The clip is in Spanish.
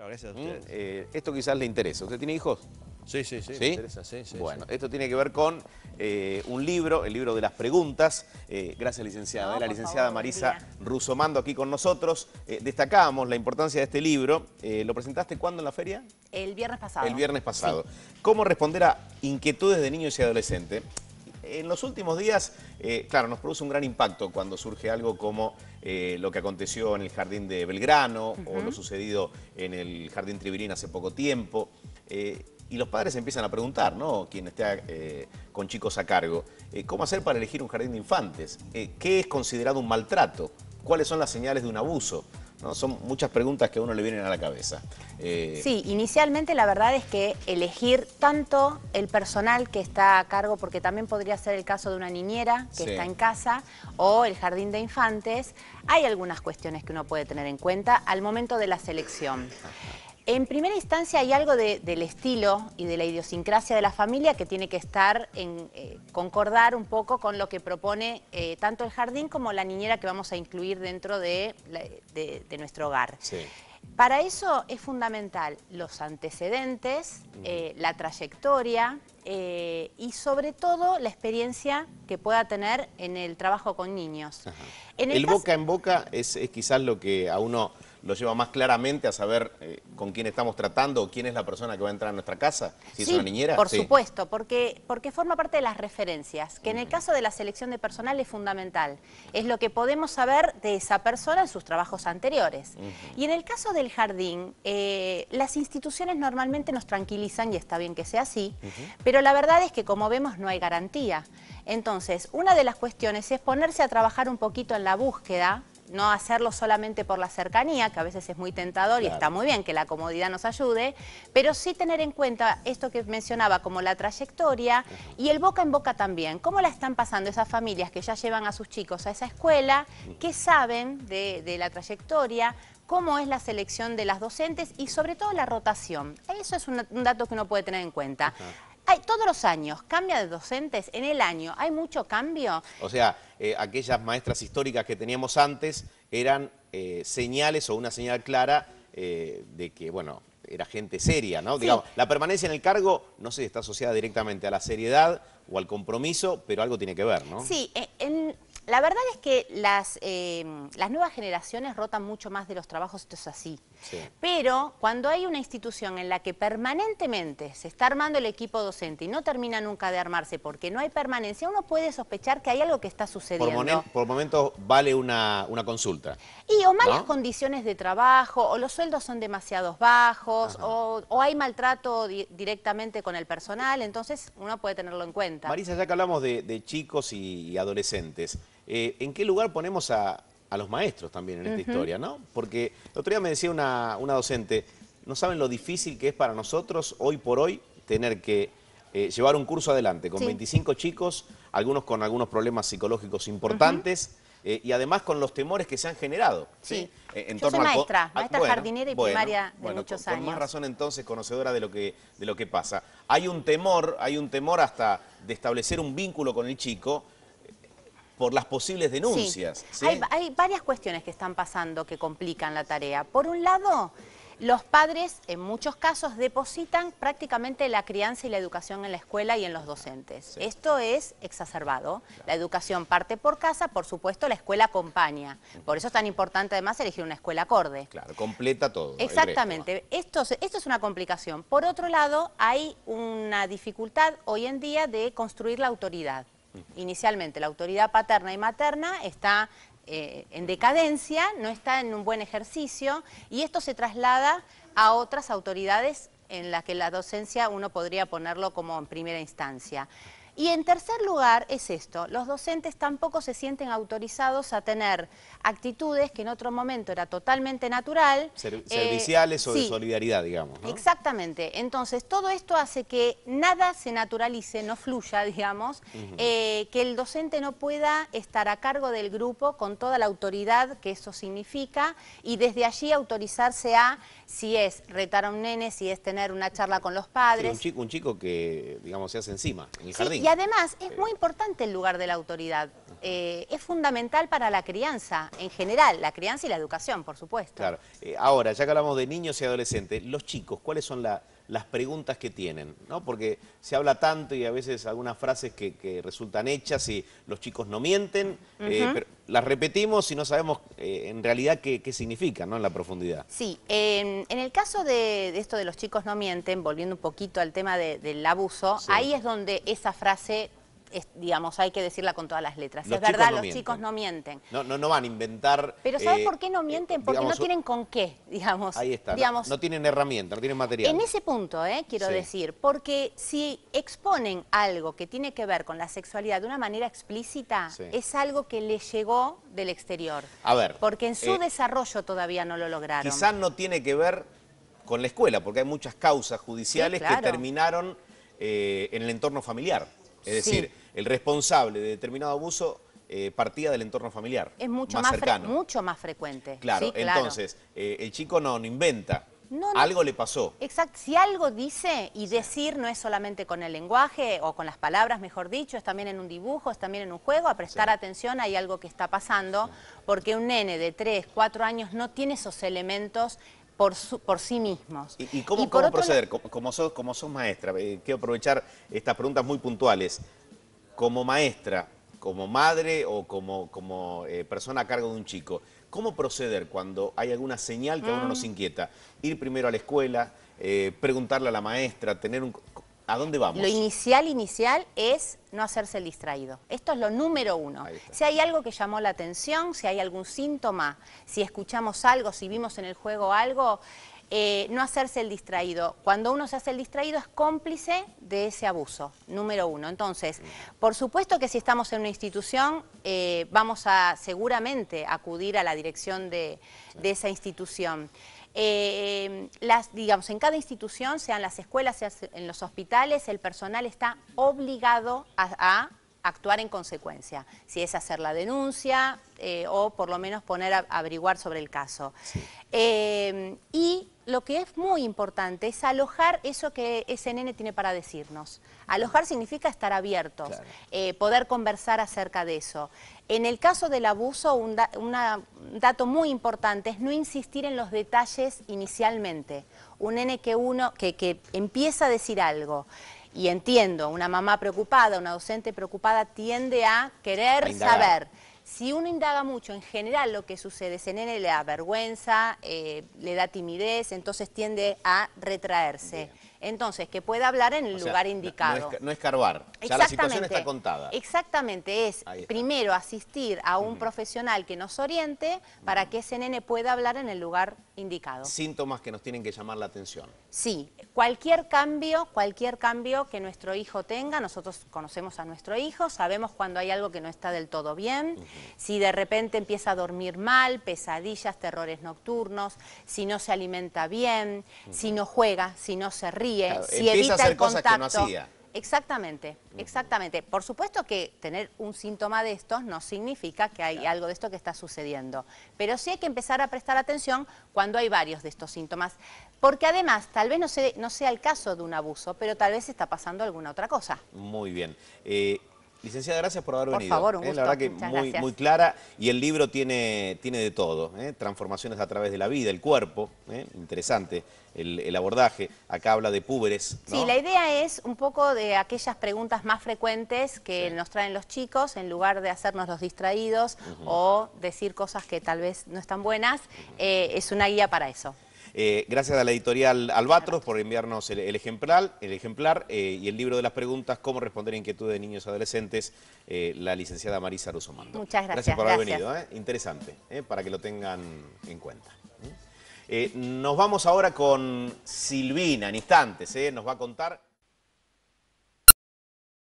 Gracias a ustedes. Esto quizás le interesa. ¿Usted tiene hijos? Sí, me interesa, sí. Bueno, esto tiene que ver con un libro, el libro de las preguntas. Gracias, licenciada. No, la por licenciada favor, Marisa buen día. Rusomando aquí con nosotros. Destacábamos la importancia de este libro. ¿Lo presentaste cuándo en la feria? El viernes pasado. El viernes pasado. Sí. ¿Cómo responder a inquietudes de niños y adolescentes? En los últimos días, claro, nos produce un gran impacto cuando surge algo como lo que aconteció en el Jardín de Belgrano o lo sucedido en el Jardín Tribilín hace poco tiempo. Y los padres empiezan a preguntar, ¿no? Quien esté con chicos a cargo, ¿cómo hacer para elegir un jardín de infantes? ¿Qué es considerado un maltrato? ¿Cuáles son las señales de un abuso? ¿No? Son muchas preguntas que a uno le vienen a la cabeza. Sí, inicialmente la verdad es que elegir tanto el personal que está a cargo, porque también podría ser el caso de una niñera que está en casa, o el jardín de infantes, hay algunas cuestiones que uno puede tener en cuenta al momento de la selección. En primera instancia hay algo del estilo y de la idiosincrasia de la familia que tiene que estar en concordar un poco con lo que propone tanto el jardín como la niñera que vamos a incluir dentro de nuestro hogar. Sí. Para eso es fundamental los antecedentes, la trayectoria y sobre todo la experiencia que pueda tener en el trabajo con niños. El boca en boca es quizás lo que a uno lo lleva más claramente a saber con quién estamos tratando o quién es la persona que va a entrar a nuestra casa, si es una niñera. Por supuesto, porque forma parte de las referencias, que en el caso de la selección de personal es fundamental. Es lo que podemos saber de esa persona en sus trabajos anteriores. Y en el caso del jardín, las instituciones normalmente nos tranquilizan, y está bien que sea así, pero la verdad es que, como vemos, no hay garantía. Entonces, una de las cuestiones es ponerse a trabajar un poquito en la búsqueda, no hacerlo solamente por la cercanía, que a veces es muy tentador y está muy bien que la comodidad nos ayude, pero sí tener en cuenta esto que mencionaba como la trayectoria y el boca en boca también. ¿Cómo la están pasando esas familias que ya llevan a sus chicos a esa escuela? ¿Qué saben de la trayectoria? ¿Cómo es la selección de las docentes? Y sobre todo la rotación. Eso es un dato que uno puede tener en cuenta. Todos los años cambia de docentes, en el año hay mucho cambio. O sea, aquellas maestras históricas que teníamos antes eran señales o una señal clara de que, bueno, era gente seria, ¿no? Sí. Digamos, la permanencia en el cargo no sé si está asociada directamente a la seriedad o al compromiso, pero algo tiene que ver, ¿no? Sí, la verdad es que las nuevas generaciones rotan mucho más de los trabajos, esto es así. Sí. Pero cuando hay una institución en la que permanentemente se está armando el equipo docente y no termina nunca de armarse porque no hay permanencia, uno puede sospechar que hay algo que está sucediendo. Por momentos vale una consulta. Y o malas condiciones de trabajo, o los sueldos son demasiado bajos, o hay maltrato directamente con el personal, entonces uno puede tenerlo en cuenta. Marisa, ya que hablamos de chicos y adolescentes, ¿en qué lugar ponemos a los maestros también en esta historia, ¿no? Porque el otro día me decía una docente, no saben lo difícil que es para nosotros hoy por hoy tener que llevar un curso adelante con 25 chicos, algunos con algunos problemas psicológicos importantes, y además con los temores que se han generado. Sí. En Yo torno soy maestra jardinera y primaria de muchos años. Con más razón entonces, conocedora de lo que pasa. Hay un temor hasta de establecer un vínculo con el chico por las posibles denuncias. Sí. Hay varias cuestiones que están pasando que complican la tarea. Por un lado, los padres en muchos casos depositan prácticamente la crianza y la educación en la escuela y en los docentes. Sí. Esto es exacerbado. Claro. La educación parte por casa, por supuesto la escuela acompaña. Por eso es tan importante además elegir una escuela acorde. Claro, completa todo. Exactamente. Esto es una complicación. Por otro lado, hay una dificultad hoy en día de construir la autoridad. Inicialmente la autoridad paterna y materna está en decadencia, no está en un buen ejercicio y esto se traslada a otras autoridades en las que la docencia uno podría ponerlo como en primera instancia. Y en tercer lugar es esto, los docentes tampoco se sienten autorizados a tener actitudes que en otro momento era totalmente natural. Serviciales o de solidaridad, digamos, ¿no? Exactamente. Entonces, todo esto hace que nada se naturalice, no fluya, digamos, que el docente no pueda estar a cargo del grupo con toda la autoridad que eso significa y desde allí autorizarse a, si es retar a un nene, si es tener una charla con los padres. Sí, un chico que, digamos, se hace encima en el jardín. Y además es muy importante el lugar de la autoridad. Es fundamental para la crianza en general, la crianza y la educación, por supuesto. Claro. Ahora, ya que hablamos de niños y adolescentes, los chicos, ¿cuáles son las preguntas que tienen? ¿No? Porque se habla tanto y a veces algunas frases que resultan hechas y los chicos no mienten, pero las repetimos y no sabemos en realidad qué significan, ¿no? En la profundidad. Sí, en el caso de esto de los chicos no mienten, volviendo un poquito al tema del abuso, Sí. ahí es donde esa frase, digamos, hay que decirla con todas las letras. Los Es verdad, chicos no los mienten. chicos no mienten. No van a inventar... Pero ¿sabes por qué no mienten? Porque digamos, no tienen con qué, digamos. Ahí está, digamos, no tienen herramienta, no tienen material. en ese punto, quiero Sí. decir, porque si exponen algo que tiene que ver con la sexualidad de una manera explícita, Sí. es algo que les llegó del exterior. A ver, Porque en su desarrollo todavía no lo lograron. quizás no tiene que ver con la escuela, porque hay muchas causas judiciales Sí, claro. que terminaron en el entorno familiar. Es Sí. decir, el responsable de determinado abuso partía del entorno familiar, Es mucho más más, cercano. mucho más frecuente. Claro, Sí, claro. entonces, el chico no inventa, No, no. algo le pasó. Exacto, si algo dice, y decir no es solamente con el lenguaje o con las palabras, mejor dicho, es también en un dibujo, es también en un juego, a prestar Sí. atención, hay algo que está pasando, porque un nene de 3, 4 años no tiene esos elementos por sí mismos. ¿Y cómo, por cómo otro proceder? Como sos maestra, quiero aprovechar estas preguntas muy puntuales. Como maestra, como madre o como persona a cargo de un chico, ¿cómo proceder cuando hay alguna señal que a uno nos inquieta? Ir primero a la escuela, preguntarle a la maestra, tener un... ¿A dónde vamos? Lo inicial es no hacerse el distraído. Esto es lo número uno. Ahí está. Si hay algo que llamó la atención, si hay algún síntoma, si escuchamos algo, si vimos en el juego algo, no hacerse el distraído. Cuando uno se hace el distraído es cómplice de ese abuso, número uno. Entonces, por supuesto que si estamos en una institución, vamos a seguramente acudir a la dirección de esa institución. Digamos, en cada institución, sean las escuelas, sean en los hospitales, el personal está obligado a actuar en consecuencia. Si es hacer la denuncia o por lo menos poner a averiguar sobre el caso. Sí. Y lo que es muy importante es alojar eso que ese nene tiene para decirnos. Alojar significa estar abiertos, Claro. poder conversar acerca de eso. En el caso del abuso, un dato muy importante es no insistir en los detalles inicialmente. Un nene que empieza a decir algo, y entiendo, una mamá preocupada, una docente preocupada tiende a querer A indagar. saber. Si uno indaga mucho, en general lo que sucede, ese nene le da vergüenza, le da timidez, entonces tiende a retraerse. Bien. Entonces, que pueda hablar en el O sea, lugar indicado. No escarbar, ya la situación está contada. Exactamente, es Ahí está. primero asistir a un profesional que nos oriente para que ese nene pueda hablar en el lugar indicado. Síntomas que nos tienen que llamar la atención. Sí, cualquier cambio que nuestro hijo tenga, nosotros conocemos a nuestro hijo, sabemos cuando hay algo que no está del todo bien, si de repente empieza a dormir mal, pesadillas, terrores nocturnos, si no se alimenta bien, si no juega, si no se ríe, Claro, si empieza a evita hacer el cosas contacto. que no hacía. Exactamente, exactamente. Por supuesto que tener un síntoma de estos no significa que hay algo de esto que está sucediendo, pero sí hay que empezar a prestar atención cuando hay varios de estos síntomas, porque además tal vez no sea el caso de un abuso, pero tal vez está pasando alguna otra cosa. Muy bien. Licenciada, gracias por haber Por venido. favor, un gusto. La verdad que Muchas muy, gracias. muy clara, y el libro tiene de todo, transformaciones a través de la vida, el cuerpo, interesante el abordaje. Acá habla de púberes, ¿no? Sí, la idea es un poco de aquellas preguntas más frecuentes que Sí. nos traen los chicos, en lugar de hacernos los distraídos o decir cosas que tal vez no están buenas, es una guía para eso. Gracias a la editorial Albatros por enviarnos el ejemplar y el libro de las preguntas, cómo responder a inquietudes de niños y adolescentes, la licenciada Marisa Rusomando. Muchas gracias. Gracias por haber Gracias. venido, interesante, para que lo tengan en cuenta. Nos vamos ahora con Silvina, en instantes, nos va a contar...